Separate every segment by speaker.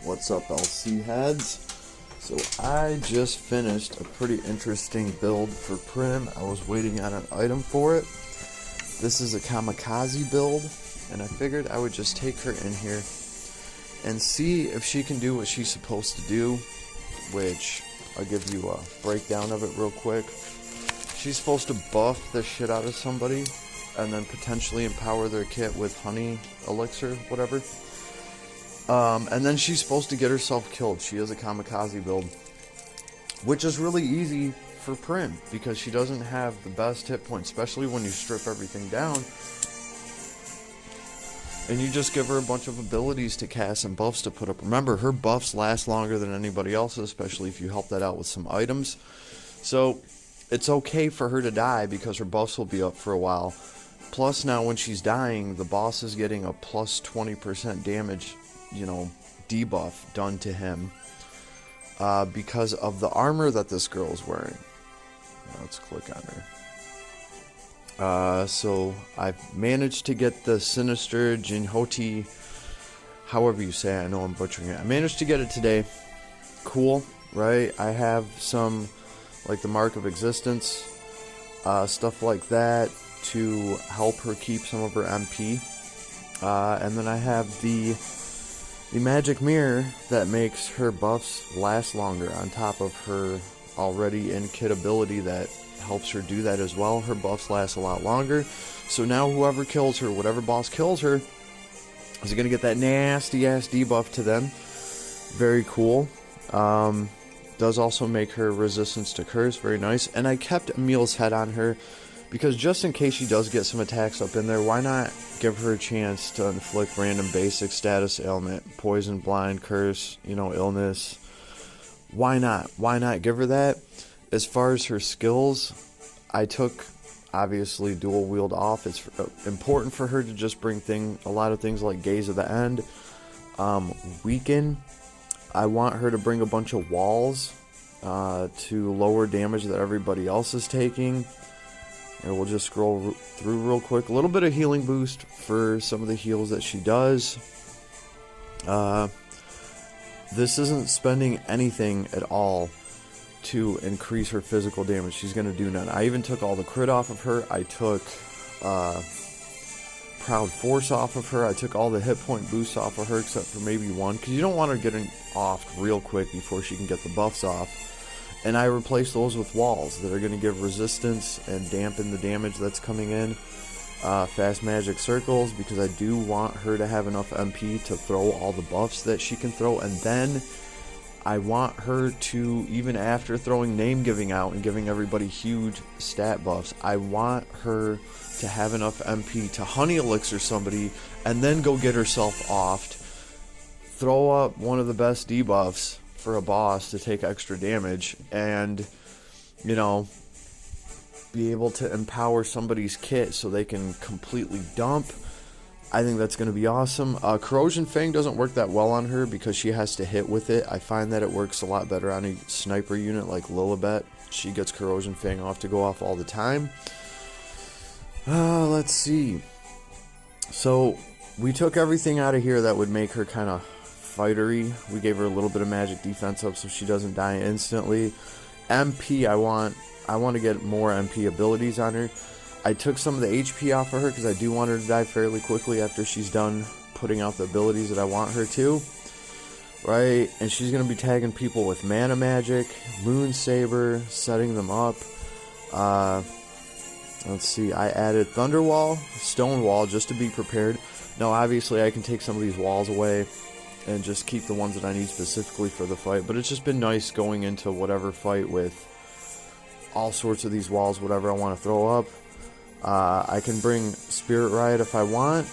Speaker 1: What's up, LC heads? So I just finished a pretty interesting build for Primm. I was waiting on an item for it. This is a kamikaze build, and I figured I would just take her in here and see if she can do what she's supposed to do, which I'll give you a breakdown of it real quick. She's supposed to buff the shit out of somebody and then potentially empower their kit with honey elixir, whatever. And then she's supposed to get herself killed. She is a kamikaze build, which is really easy for Primm because she doesn't have the best hit points, especially when you strip everything down and you just give her a bunch of abilities to cast and buffs to put up. Remember, her buffs last longer than anybody else's, especially if you help that out with some items. So it's okay for her to die because her buffs will be up for a while. Plus, now when she's dying, the boss is getting a plus 20% damage, debuff done to him because of the armor that this girl is wearing. Now let's click on her. So I've managed to get the Sinister Jinhoti, however you say it. I know I'm butchering it. I managed to get it today. Cool, right? I have some, like the Mark of Existence, stuff like that to help her keep some of her MP. And then I have the magic mirror that makes her buffs last longer on top of her already in kit ability that helps her do that as well. Her buffs last a lot longer. So now whoever kills her, whatever boss kills her, is going to get that nasty ass debuff to them. Very cool. Does also make her resistance to curse. Very nice. And I kept Emil's head on her because just in case she does get some attacks up in there, why not give her a chance to inflict random basic status ailment, poison, blind, curse, illness. Why not? Why not give her that? As far as her skills, I took, obviously, dual wield off. It's important for her to just bring a lot of things like Gaze of the End. Weaken. I want her to bring a bunch of walls to lower damage that everybody else is taking. And we'll just scroll through real quick. A little bit of healing boost for some of the heals that she does. This isn't spending anything at all to increase her physical damage. She's going to do none. I even took all the crit off of her. I took Proud Force off of her. I took all the hit point boosts off of her except for maybe one, because you don't want her getting off real quick before she can get the buffs off. And I replaced those with walls that are going to give resistance and dampen the damage that's coming in. Fast magic circles, because I do want her to have enough MP to throw all the buffs that she can throw. And then I want her to, even after throwing name giving out and giving everybody huge stat buffs, I want her to have enough MP to honey elixir somebody and then go get herself offed, throw up one of the best debuffs for a boss to take extra damage, and be able to empower somebody's kit so they can completely dump. I think that's going to be awesome. Corrosion Fang doesn't work that well on her because she has to hit with it. I find that it works a lot better on a sniper unit like Lilibet. She gets Corrosion Fang off to go off all the time. Let's see. So we took everything out of here that would make her kind of fightery. We gave her a little bit of magic defense up so she doesn't die instantly. MP, I want to get more MP abilities on her. I took some of the HP off of her because I do want her to die fairly quickly after she's done putting out the abilities that I want her to. Right? And she's going to be tagging people with Mana Magic, Moon Saber, setting them up. Let's see, I added Thunder Wall, Stone Wall, just to be prepared. Now, obviously, I can take some of these walls away and just keep the ones that I need specifically for the fight. But it's just been nice going into whatever fight with all sorts of these walls, whatever I want to throw up. I can bring Spirit Riot if I want.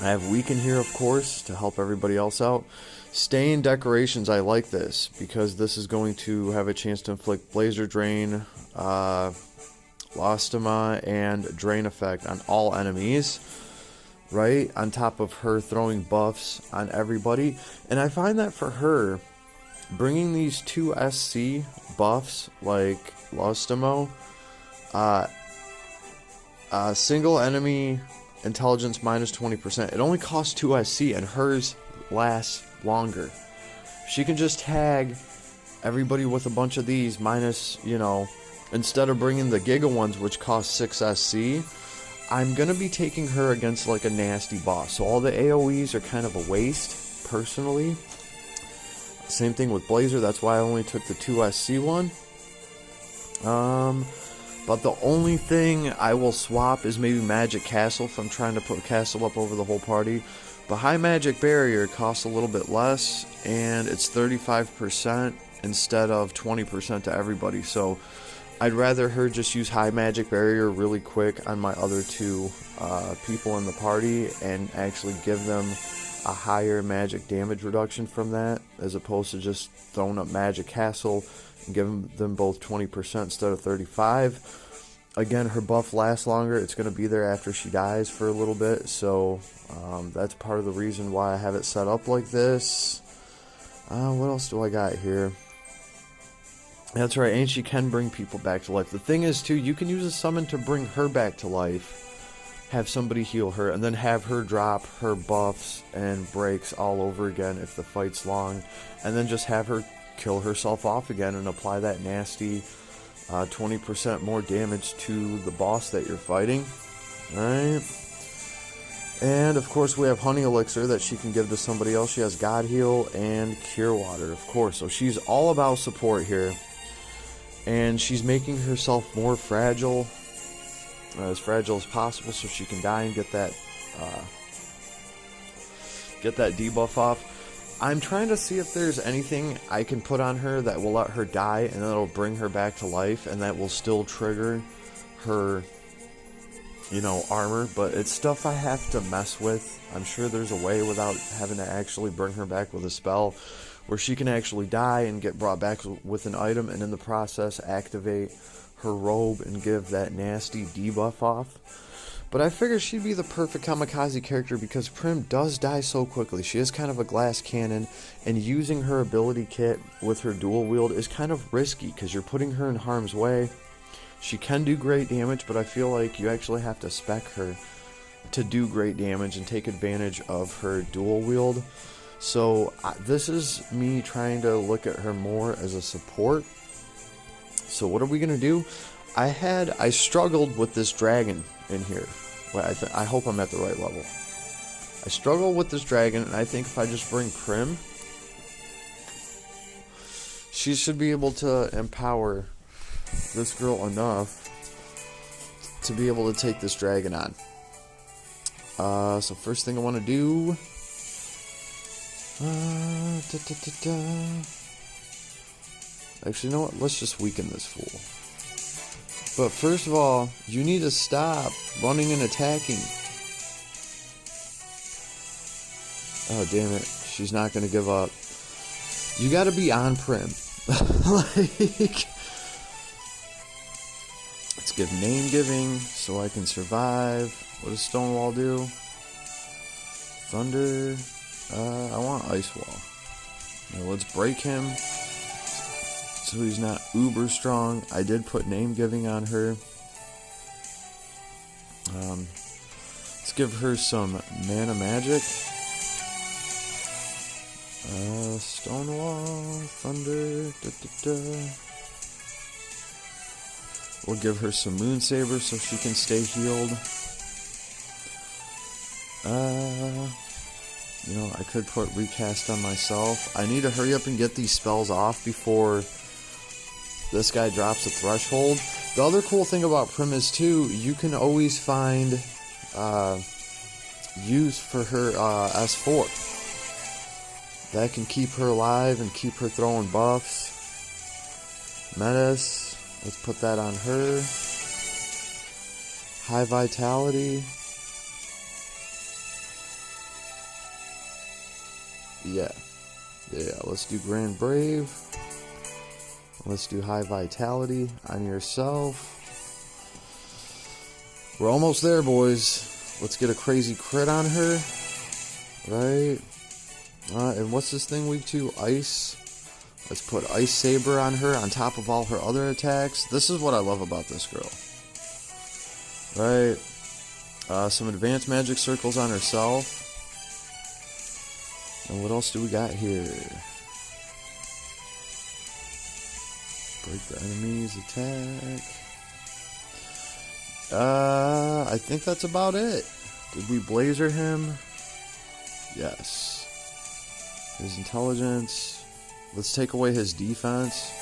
Speaker 1: I have Weaken here, of course, to help everybody else out. Stain Decorations, I like this, because this is going to have a chance to inflict Blazer Drain, Lostoma, and Drain Effect on all enemies. Right? On top of her throwing buffs on everybody. And I find that for her, bringing these two SC buffs, like Lostoma, single enemy intelligence minus 20%. It only costs 2 SC, and hers lasts longer. She can just tag everybody with a bunch of these minus, you know, instead of bringing the Giga ones, which cost 6 SC, I'm going to be taking her against like a nasty boss. So all the AoEs are kind of a waste, personally. Same thing with Blazer, that's why I only took the 2 SC one. But the only thing I will swap is maybe Magic Castle if I'm trying to put Castle up over the whole party. But High Magic Barrier costs a little bit less, and it's 35% instead of 20% to everybody. So I'd rather her just use High Magic Barrier really quick on my other 2 people in the party and actually give them a higher magic damage reduction from that, as opposed to just throwing up Magic Castle and giving them both 20% instead of 35%. Again, her buff lasts longer. It's going to be there after she dies for a little bit, so that's part of the reason why I have it set up like this. What else do I got here? That's right, and she can bring people back to life. The thing is, too, you can use a summon to bring her back to life, have somebody heal her, and then have her drop her buffs and breaks all over again if the fight's long, and then just have her kill herself off again and apply that nasty 20% more damage to the boss that you're fighting. Alright. And of course we have Honey Elixir that she can give to somebody else. She has God Heal and Cure Water, of course. So she's all about support here. And she's making herself more fragile, as possible, so she can die and get that debuff off. I'm trying to see if there's anything I can put on her that will let her die and that'll bring her back to life and that will still trigger her, you know, armor, but it's stuff I have to mess with. I'm sure there's a way without having to actually bring her back with a spell where she can actually die and get brought back with an item, and in the process activate her robe and give that nasty debuff off. But I figured she'd be the perfect kamikaze character because Primm does die so quickly. She is kind of a glass cannon, and using her ability kit with her dual wield is kind of risky because you're putting her in harm's way. She can do great damage, but I feel like you actually have to spec her to do great damage and take advantage of her dual wield. So this is me trying to look at her more as a support. So what are we going to do? I struggled with this dragon in here. Well, I hope I'm at the right level. I struggle with this dragon, and I think if I just bring Primm, she should be able to empower this girl enough to be able to take this dragon on. So first thing I want to do... Actually, you know what? Let's just weaken this fool. But first of all, you need to stop running and attacking. Oh, damn it. She's not going to give up. You got to be on Primm. Like, let's give name giving so I can survive. What does Stonewall do? Thunder. I want Ice Wall. Now let's break him so he's not uber strong. I did put name giving on her. Let's give her some mana magic. Stonewall, Thunder. We'll give her some Moon Saber so she can stay healed. You know, I could put Recast on myself. I need to hurry up and get these spells off before this guy drops a threshold. The other cool thing about Primm is, too, you can always find use for her S4. That can keep her alive and keep her throwing buffs. Menace, let's put that on her. High Vitality. Yeah, let's do Grand Brave. Let's do High Vitality on yourself. We're almost there, boys. Let's get a crazy crit on her. Right. And what's this thing weak to? Ice. Let's put Ice Saber on her on top of all her other attacks. This is what I love about this girl. Right. Some advanced magic circles on herself. And what else do we got here? Break the enemy's attack. I think that's about it. Did we blazer him? Yes. His intelligence. Let's take away his defense.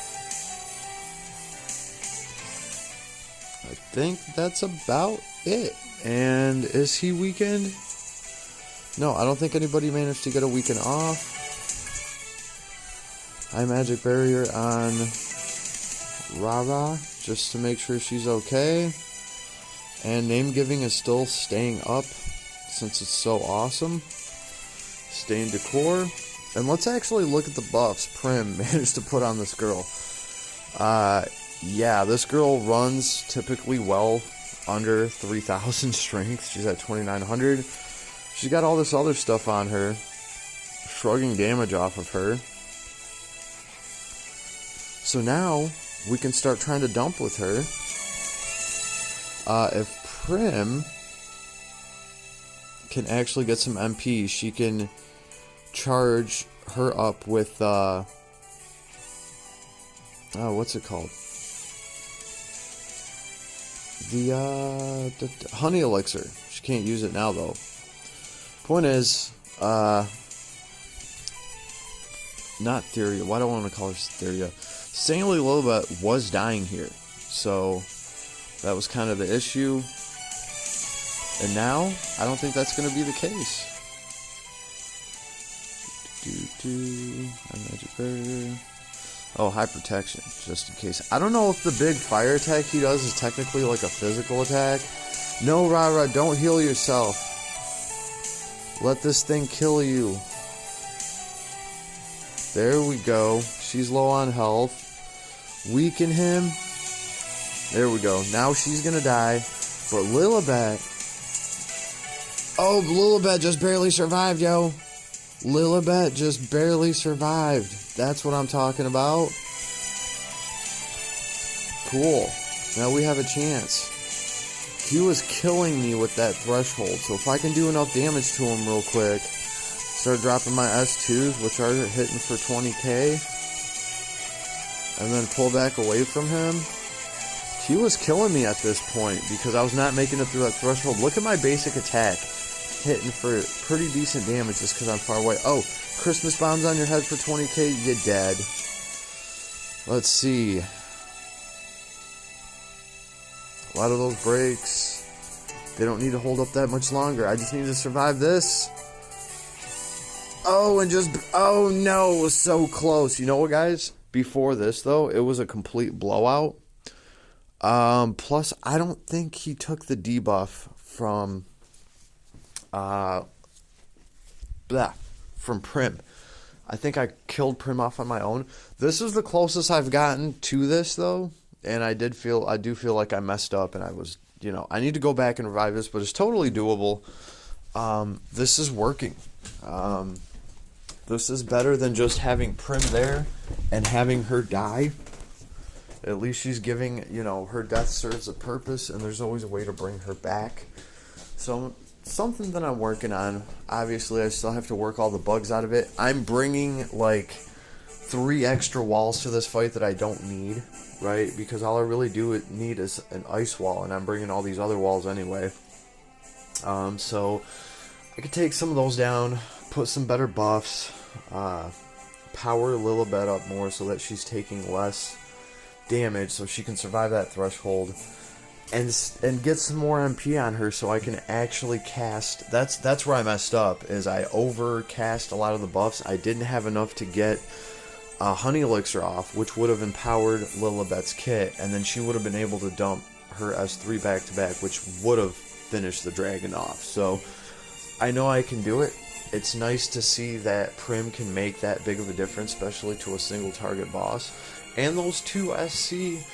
Speaker 1: I think that's about it. And is he weakened? No, I don't think anybody managed to get a weekend off. High magic barrier on Rara, just to make sure she's okay. And name giving is still staying up, since it's so awesome. Stained decor. And let's actually look at the buffs Primm managed to put on this girl. Yeah, this girl runs typically well under 3,000 strength. She's at 2,900. She's got all this other stuff on her, shrugging damage off of her. So now we can start trying to dump with her. If Primm can actually get some MP, she can charge her up with what's it called? The honey elixir. She can't use it now though. Point is, not Theria. Why do I want to call her Theria? Saintly Lilibet was dying here, so that was kind of the issue. And now, I don't think that's going to be the case. Magic barrier. Oh, high protection, just in case. I don't know if the big fire attack he does is technically like a physical attack. No, Rara, don't heal yourself. Let this thing kill you. There we go. She's low on health. Weaken him. There we go. Now she's gonna die. But Lilibet. Oh, Lilibet just barely survived, yo. Lilibet just barely survived. That's what I'm talking about. Cool. Now we have a chance. He was killing me with that threshold, so if I can do enough damage to him real quick, start dropping my S2s, which are hitting for 20k, and then pull back away from him. He was killing me at this point because I was not making it through that threshold. Look at my basic attack, hitting for pretty decent damage just because I'm far away. Oh, Christmas bombs on your head for 20k, you're dead. Let's see. A lot of those breaks, they don't need to hold up that much longer. I just need to survive this. Oh, and just, oh no, it was so close. You know what, guys? Before this, though, it was a complete blowout. Plus, I don't think he took the debuff from Primm. I think I killed Primm off on my own. This is the closest I've gotten to this, though. And I do feel like I messed up, and I was, I need to go back and revive this, but it's totally doable. This is working. This is better than just having Primm there and having her die. At least she's giving, her death serves a purpose, and there's always a way to bring her back. So, something that I'm working on. Obviously, I still have to work all the bugs out of it. I'm bringing, 3 extra walls to this fight that I don't need. Right, because all I really need is an ice wall, and I'm bringing all these other walls anyway. So I could take some of those down, put some better buffs, power Lilibet up more so that she's taking less damage, so she can survive that threshold, and get some more MP on her, so I can actually cast. That's where I messed up. Is I overcast a lot of the buffs. I didn't have enough to get honey elixir off, which would have empowered Lilibet's kit, and then she would have been able to dump her S3 back to back, which would have finished the dragon off. So I know I can do it. It's nice to see that Primm can make that big of a difference, especially to a single target boss. And those 2 SC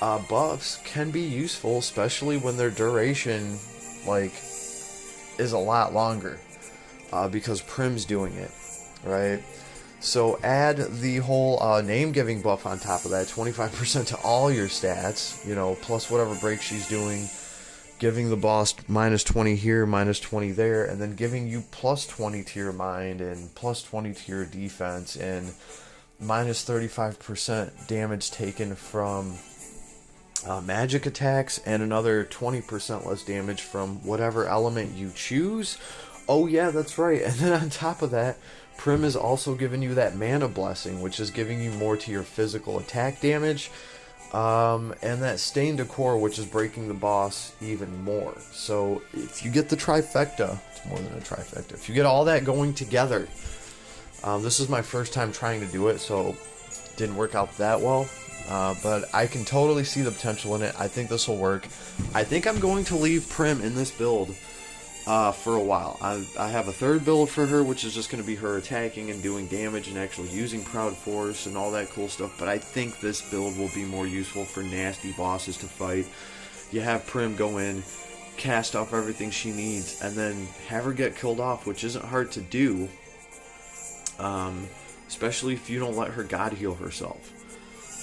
Speaker 1: buffs can be useful, especially when their duration is a lot longer, because Primm's doing it, right? So add the whole name-giving buff on top of that, 25% to all your stats, plus whatever break she's doing, giving the boss minus 20 here, minus 20 there, and then giving you plus 20 to your mind and plus 20 to your defense, and minus 35% damage taken from magic attacks, and another 20% less damage from whatever element you choose. Oh yeah, that's right. And then on top of that, Primm is also giving you that mana blessing, which is giving you more to your physical attack damage. And that Stain Decor, which is breaking the boss even more. So if you get the trifecta, it's more than a trifecta. If you get all that going together, this is my first time trying to do it, so it didn't work out that well. But I can totally see the potential in it. I think this will work. I think I'm going to leave Primm in this build for a while. I have a third build for her, which is just going to be her attacking and doing damage and actually using Proud Force and all that cool stuff. But I think this build will be more useful for nasty bosses to fight. You have Primm go in, cast off everything she needs, and then have her get killed off, which isn't hard to do. Especially if you don't let her God heal herself.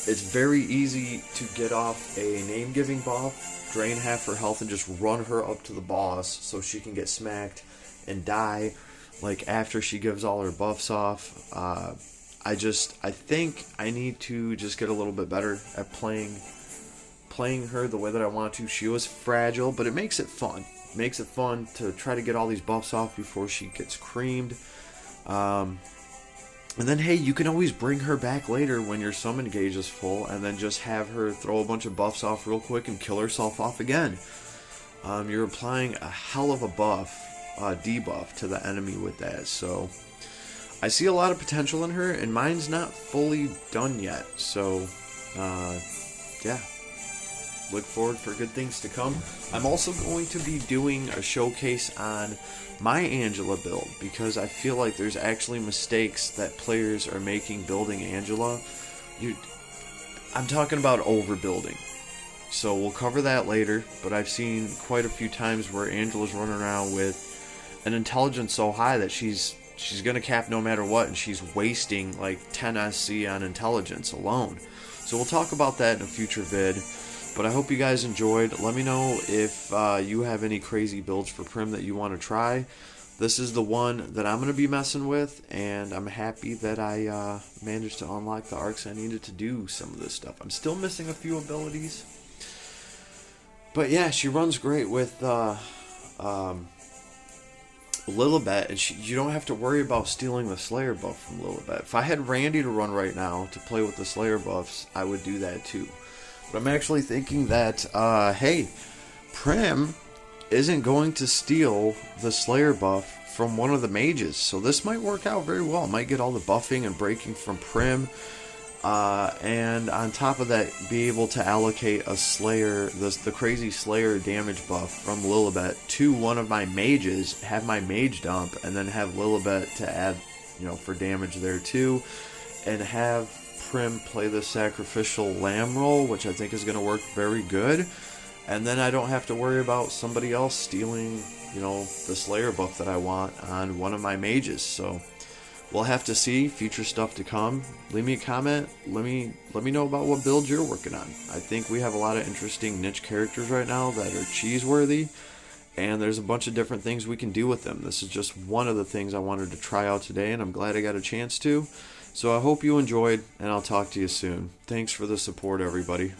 Speaker 1: It's very easy to get off a name-giving buff, drain half her health, and just run her up to the boss so she can get smacked and die, like after she gives all her buffs off. I think I need to just get a little bit better at playing her the way that I want to. She was fragile, but it makes it fun. It makes it fun to try to get all these buffs off before she gets creamed. And then, hey, you can always bring her back later when your summon gauge is full, and then just have her throw a bunch of buffs off real quick and kill herself off again. You're applying a hell of a debuff to the enemy with that. So I see a lot of potential in her, and mine's not fully done yet. So, yeah. Look forward for good things to come. I'm also going to be doing a showcase on my Angela build, because I feel like there's actually mistakes that players are making building Angela. I'm talking about overbuilding. So we'll cover that later, but I've seen quite a few times where Angela's running around with an intelligence so high that she's going to cap no matter what, and she's wasting like 10 SC on intelligence alone. So we'll talk about that in a future vid. But I hope you guys enjoyed. Let me know if you have any crazy builds for Primm that you want to try. This is the one that I'm going to be messing with, and I'm happy that I managed to unlock the arcs I needed to do some of this stuff. I'm still missing a few abilities. But yeah, she runs great with Lilibet, and you don't have to worry about stealing the Slayer buff from Lilibet. If I had Randy to run right now to play with the Slayer buffs, I would do that too. But I'm actually thinking that, hey, Primm isn't going to steal the Slayer buff from one of the mages. So this might work out very well. Might get all the buffing and breaking from Primm. And on top of that, be able to allocate a Slayer, the crazy Slayer damage buff from Lilibet to one of my mages, have my mage dump, and then have Lilibet to add, for damage there too. And have Primm play the sacrificial lamb role, which I think is going to work very good, and then I don't have to worry about somebody else stealing, the Slayer buff that I want on one of my mages. So we'll have to see. Future stuff to come. Leave me a comment. Let me know about what build you're working on. I think we have a lot of interesting niche characters right now that are cheese-worthy, and there's a bunch of different things we can do with them. This is just one of the things I wanted to try out today, and I'm glad I got a chance to. So I hope you enjoyed, and I'll talk to you soon. Thanks for the support, everybody.